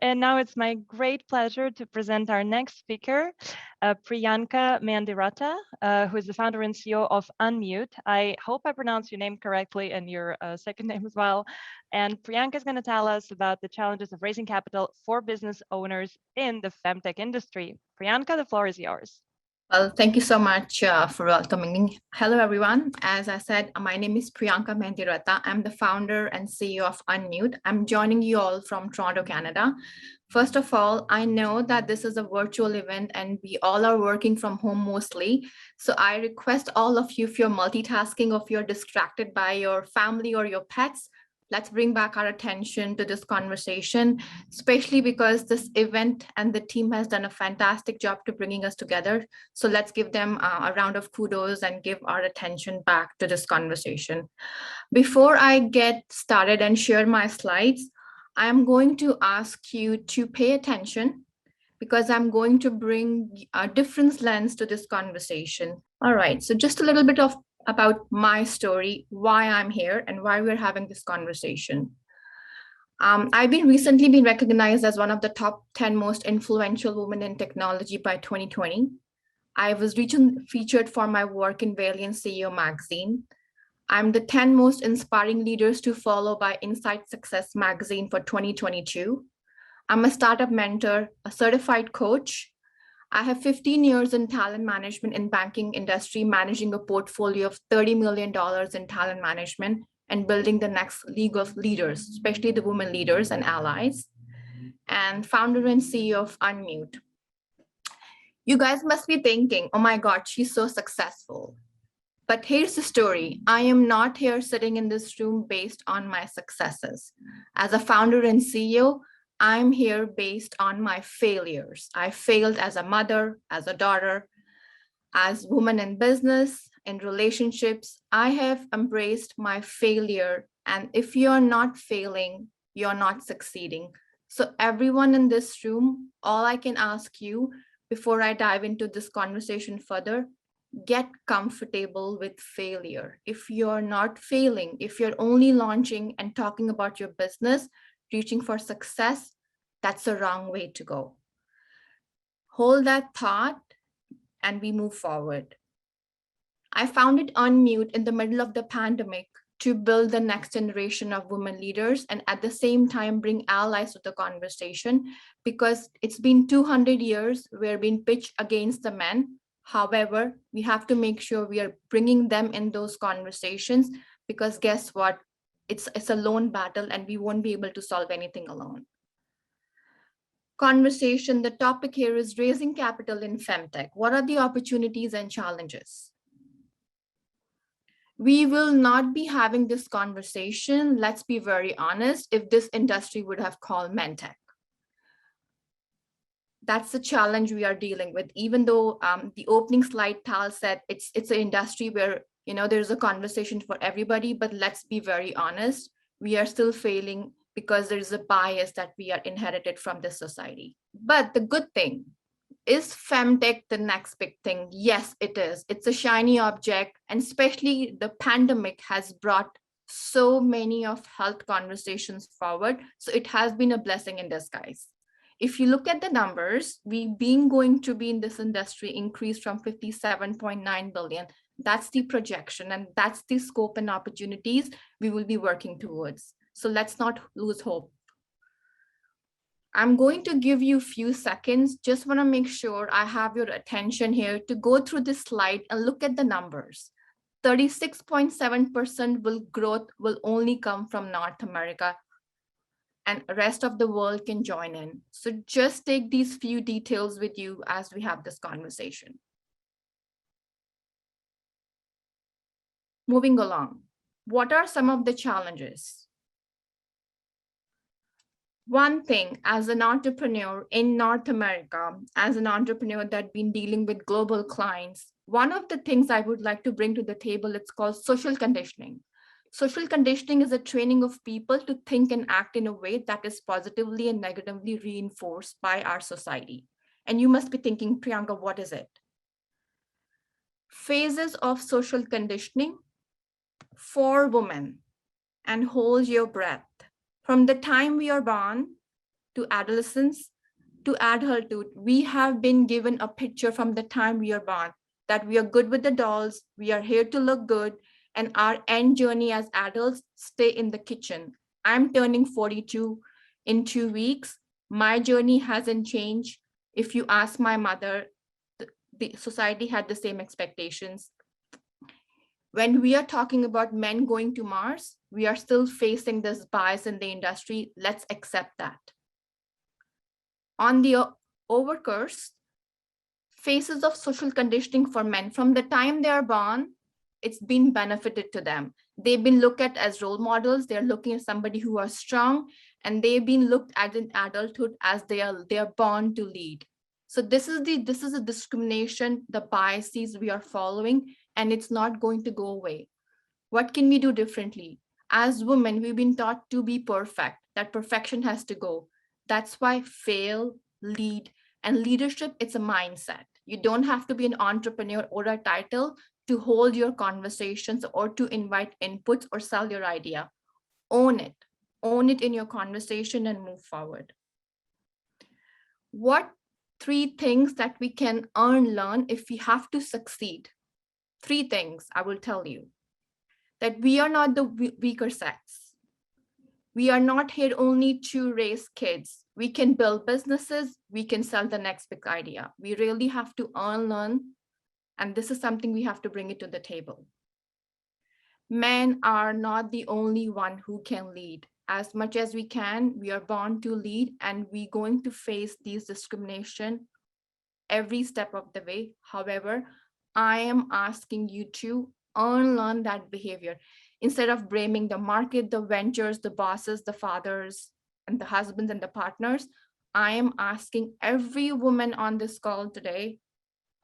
And now it's my great pleasure to present our next speaker, Priyanka Mehandiratta, who is the founder and CEO of Unmute. I hope I pronounced your name correctly and your second name as well. And Priyanka is going to tell us about the challenges of raising capital for business owners in the FemTech industry. Priyanka, the floor is yours. Well, thank you so much for welcoming. Hello, everyone. As I said, my name is Priyanka Mehandiratta. I'm the founder and CEO of Unmute. I'm joining you all from Toronto, Canada. First of all, I know that this is a virtual event and we all are working from home mostly. So I request all of you, if you're multitasking or if you're distracted by your family or your pets, let's bring back our attention to this conversation, especially because this event and the team has done a fantastic job to bringing us together. So let's give them a round of kudos and give our attention back to this conversation. Before I get started and share my slides, I'm going to ask you to pay attention because I'm going to bring a different lens to this conversation. All right, so just a little bit about my story, why I'm here and why we're having this conversation. I've recently been recognized as one of the top 10 most influential women in technology by 2020. I was recently featured for my work in Valiant CEO magazine. I'm the 10 most inspiring leaders to follow by Insight Success magazine for 2022. I'm a startup mentor, a certified coach. I have 15 years in talent management in banking industry, managing a portfolio of $30 million in talent management and building the next league of leaders, especially the women leaders and allies, and founder and CEO of Unmute. You guys must be thinking, oh my God, she's so successful. But here's the story. I am not here sitting in this room based on my successes. As a founder and CEO, I'm here based on my failures. I failed as a mother, as a daughter, as woman in business, in relationships. I have embraced my failure. And if you're not failing, you're not succeeding. So everyone in this room, all I can ask you before I dive into this conversation further, get comfortable with failure. If you're not failing, if you're only launching and talking about your business, reaching for success, that's the wrong way to go. Hold that thought and we move forward. I founded Unmute in the middle of the pandemic to build the next generation of women leaders and at the same time bring allies to the conversation because it's been 200 years we're being pitched against the men. However, we have to make sure we are bringing them in those conversations because guess what? It's a lone battle and we won't be able to solve anything alone. Conversation, the topic here is raising capital in FemTech. What are the opportunities and challenges? We will not be having this conversation, let's be very honest, if this industry would have called MenTech. That's the challenge we are dealing with, even though the opening slide Tal said it's an industry where there's a conversation for everybody, but let's be very honest, we are still failing because there's a bias that we are inherited from this society. But the good thing, is FemTech the next big thing? Yes, it is. It's a shiny object, and especially the pandemic has brought so many of health conversations forward. So it has been a blessing in disguise. If you look at the numbers, we being going to be in this industry increased from 57.9 billion. That's the projection, and that's the scope and opportunities we will be working towards. So let's not lose hope. I'm going to give you a few seconds. Just want to make sure I have your attention here to go through this slide and look at the numbers. 36.7% growth will only come from North America, and the rest of the world can join in. So just take these few details with you as we have this conversation. Moving along, what are some of the challenges? One thing, as an entrepreneur in North America, as an entrepreneur that's been dealing with global clients, one of the things I would like to bring to the table, it's called social conditioning. Social conditioning is a training of people to think and act in a way that is positively and negatively reinforced by our society. And you must be thinking, Priyanka, what is it? Phases of social conditioning for women, and hold your breath. From the time we are born to adolescence, to adulthood, we have been given a picture from the time we are born that we are good with the dolls, we are here to look good, and our end journey as adults stay in the kitchen. I'm turning 42 in 2 weeks. My journey hasn't changed. If you ask my mother, the society had the same expectations. When we are talking about men going to Mars, we are still facing this bias in the industry. Let's accept that. On the overcourse, phases of social conditioning for men from the time they are born, it's been benefited to them. They've been looked at as role models. They're looking at somebody who are strong, and they've been looked at in adulthood as they are born to lead. So this is a discrimination, the biases we are following, and it's not going to go away. What can we do differently? As women, we've been taught to be perfect, that perfection has to go. That's why fail, lead, and leadership, it's a mindset. You don't have to be an entrepreneur or a title to hold your conversations or to invite inputs or sell your idea. Own it. Own it in your conversation and move forward. What 3 things that we can learn if we have to succeed? 3 things I will tell you. That we are not the weaker sex. We are not here only to raise kids. We can build businesses. We can sell the next big idea. We really have to learn, and this is something we have to bring it to the table. Men are not the only one who can lead. As much as we can, we are born to lead, and we're going to face these discrimination every step of the way. However, I am asking you to unlearn that behavior. Instead of blaming the market, the ventures, the bosses, the fathers, and the husbands and the partners, I am asking every woman on this call today,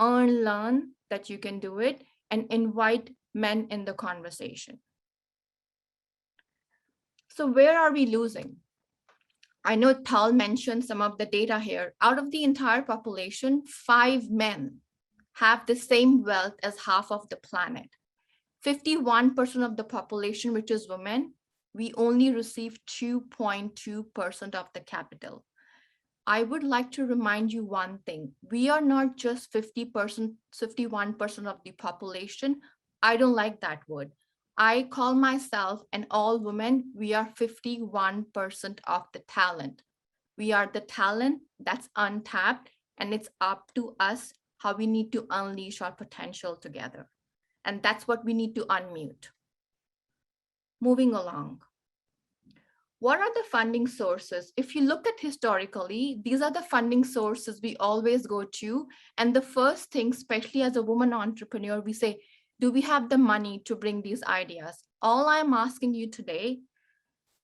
unlearn that you can do it and invite men in the conversation. So where are we losing? I know Tal mentioned some of the data here. Out of the entire population, 5 men have the same wealth as half of the planet. 51% of the population, which is women, we only receive 2.2% of the capital. I would like to remind you one thing. We are not just 50%, 51% of the population. I don't like that word. I call myself and all women, we are 51% of the talent. We are the talent that's untapped, and it's up to us how we need to unleash our potential together. And that's what we need to unmute. Moving along. What are the funding sources? If you look at historically, these are the funding sources we always go to. And the first thing, especially as a woman entrepreneur, we say, do we have the money to bring these ideas? All I'm asking you today,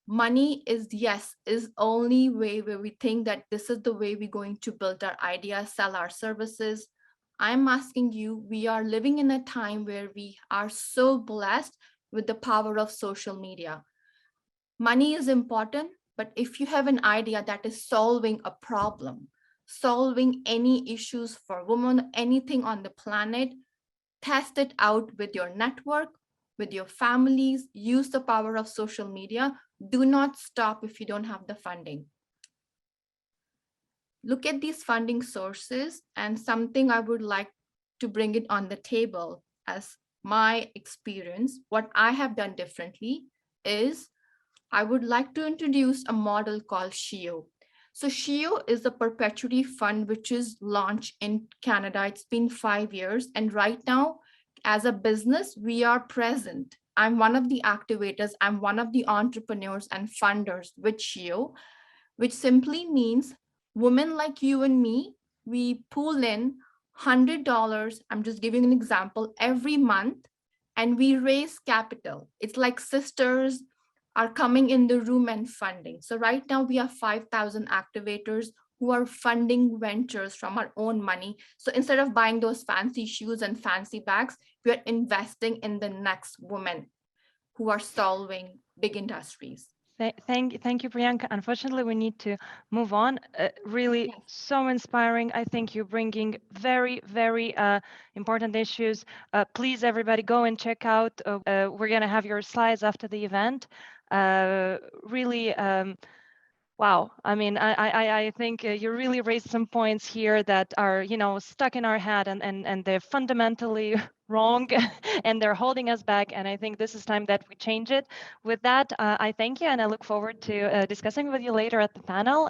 money is only way where we think that this is the way we're going to build our ideas, sell our services. I'm asking you, we are living in a time where we are so blessed with the power of social media. Money is important, but if you have an idea that is solving a problem, solving any issues for women, anything on the planet, test it out with your network, with your families, use the power of social media. Do not stop if you don't have the funding. Look at these funding sources, and something I would like to bring it on the table as my experience. What I have done differently is I would like to introduce a model called SHIO. So SHIO is a perpetuity fund which is launched in Canada. It's been 5 years. And right now, as a business, we are present. I'm one of the activators. I'm one of the entrepreneurs and funders with SHIO, which simply means women like you and me, we pool in $100. I'm just giving an example every month, and we raise capital. It's like sisters are coming in the room and funding. So right now we have 5,000 activators who are funding ventures from our own money. So instead of buying those fancy shoes and fancy bags, we are investing in the next women who are solving big industries. Thank you, Priyanka. Unfortunately, we need to move on. Really so inspiring. I think you're bringing very, very important issues. Please, everybody, go and check out. We're going to have your slides after the event. Really Wow. I mean, I think you really raised some points here that are, stuck in our head and they're fundamentally wrong and they're holding us back. And I think this is time that we change it. With that, I thank you and I look forward to discussing with you later at the panel.